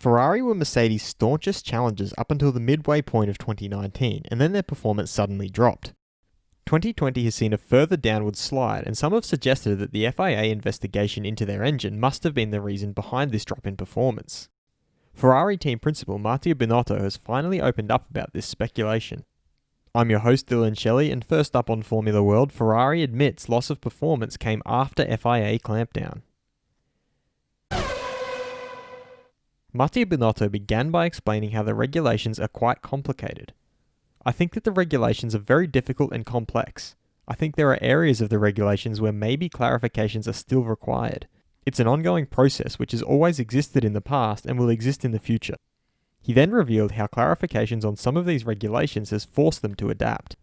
Ferrari were Mercedes' staunchest challengers up until the midway point of 2019, and then their performance suddenly dropped. 2020 has seen a further downward slide, and some have suggested that the FIA investigation into their engine must have been the reason behind this drop in performance. Ferrari team principal Mattia Binotto has finally opened up about this speculation. I'm your host Dylan Shelley, and first up on Formula World, Ferrari admits loss of performance came after FIA Clampdown. Mattia Binotto began by explaining how the regulations are quite complicated. I think that the regulations are very difficult and complex. I think there are areas of the regulations where maybe clarifications are still required. It's an ongoing process which has always existed in the past and will exist in the future. He then revealed how clarifications on some of these regulations has forced them to adapt.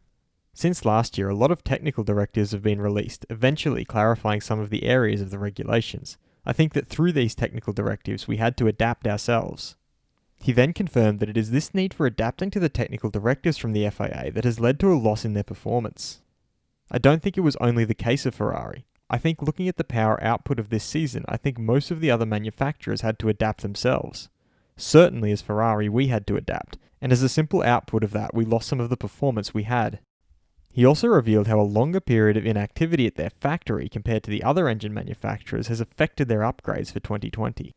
Since last year, a lot of technical directives have been released, eventually clarifying some of the areas of the regulations. I think that through these technical directives, we had to adapt ourselves. He then confirmed that it is this need for adapting to the technical directives from the FIA that has led to a loss in their performance. I don't think it was only the case of Ferrari. I think looking at the power output of this season, I think most of the other manufacturers had to adapt themselves. Certainly as Ferrari, we had to adapt, and as a simple output of that, we lost some of the performance we had. He also revealed how a longer period of inactivity at their factory compared to the other engine manufacturers has affected their upgrades for 2020.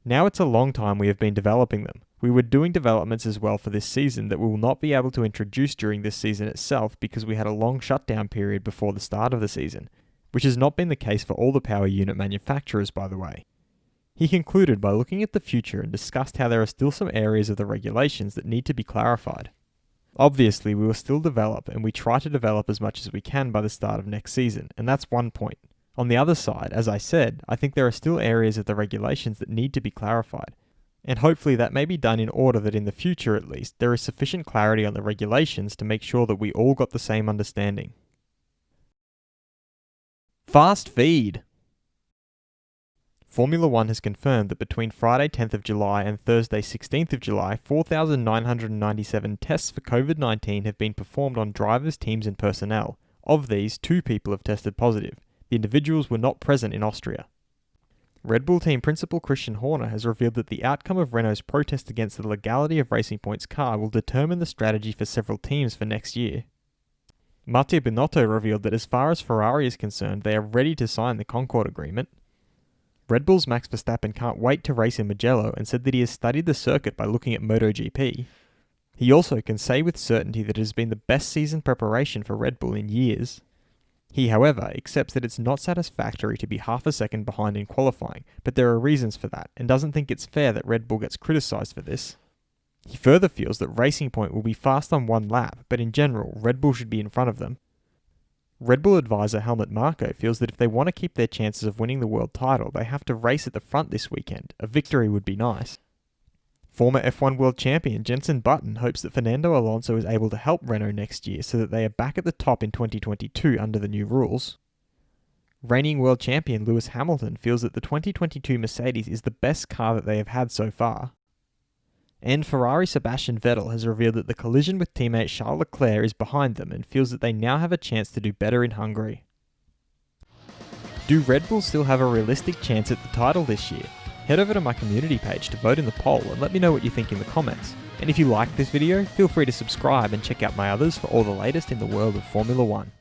Now it's a long time we have been developing them. We were doing developments as well for this season that we will not be able to introduce during this season itself because we had a long shutdown period before the start of the season, which has not been the case for all the power unit manufacturers, by the way. He concluded by looking at the future and discussed how there are still some areas of the regulations that need to be clarified. Obviously, we will still develop, and we try to develop as much as we can by the start of next season, and that's one point. On the other side, as I said, I think there are still areas of the regulations that need to be clarified, and hopefully that may be done in order that in the future at least, there is sufficient clarity on the regulations to make sure that we all got the same understanding. Fast feed! Formula 1 has confirmed that between Friday 10th of July and Thursday 16th of July, 4,997 tests for COVID-19 have been performed on drivers, teams and personnel. Of these, 2 people have tested positive. The individuals were not present in Austria. Red Bull team principal Christian Horner has revealed that the outcome of Renault's protest against the legality of Racing Point's car will determine the strategy for several teams for next year. Mattia Binotto revealed that as far as Ferrari is concerned, they are ready to sign the Concord Agreement. Red Bull's Max Verstappen can't wait to race in Mugello and said that he has studied the circuit by looking at MotoGP. He also can say with certainty that it has been the best season preparation for Red Bull in years. He, however, accepts that it's not satisfactory to be half a second behind in qualifying, but there are reasons for that, and doesn't think it's fair that Red Bull gets criticised for this. He further feels that Racing Point will be fast on one lap, but in general, Red Bull should be in front of them. Red Bull advisor Helmut Marko feels that if they want to keep their chances of winning the world title, they have to race at the front this weekend. A victory would be nice. Former F1 world champion Jenson Button hopes that Fernando Alonso is able to help Renault next year so that they are back at the top in 2022 under the new rules. Reigning world champion Lewis Hamilton feels that the 2022 Mercedes is the best car that they have had so far. And Ferrari Sebastian Vettel has revealed that the collision with teammate Charles Leclerc is behind them and feels that they now have a chance to do better in Hungary. Do Red Bull still have a realistic chance at the title this year? Head over to my community page to vote in the poll and let me know what you think in the comments. And if you liked this video, feel free to subscribe and check out my others for all the latest in the world of Formula 1.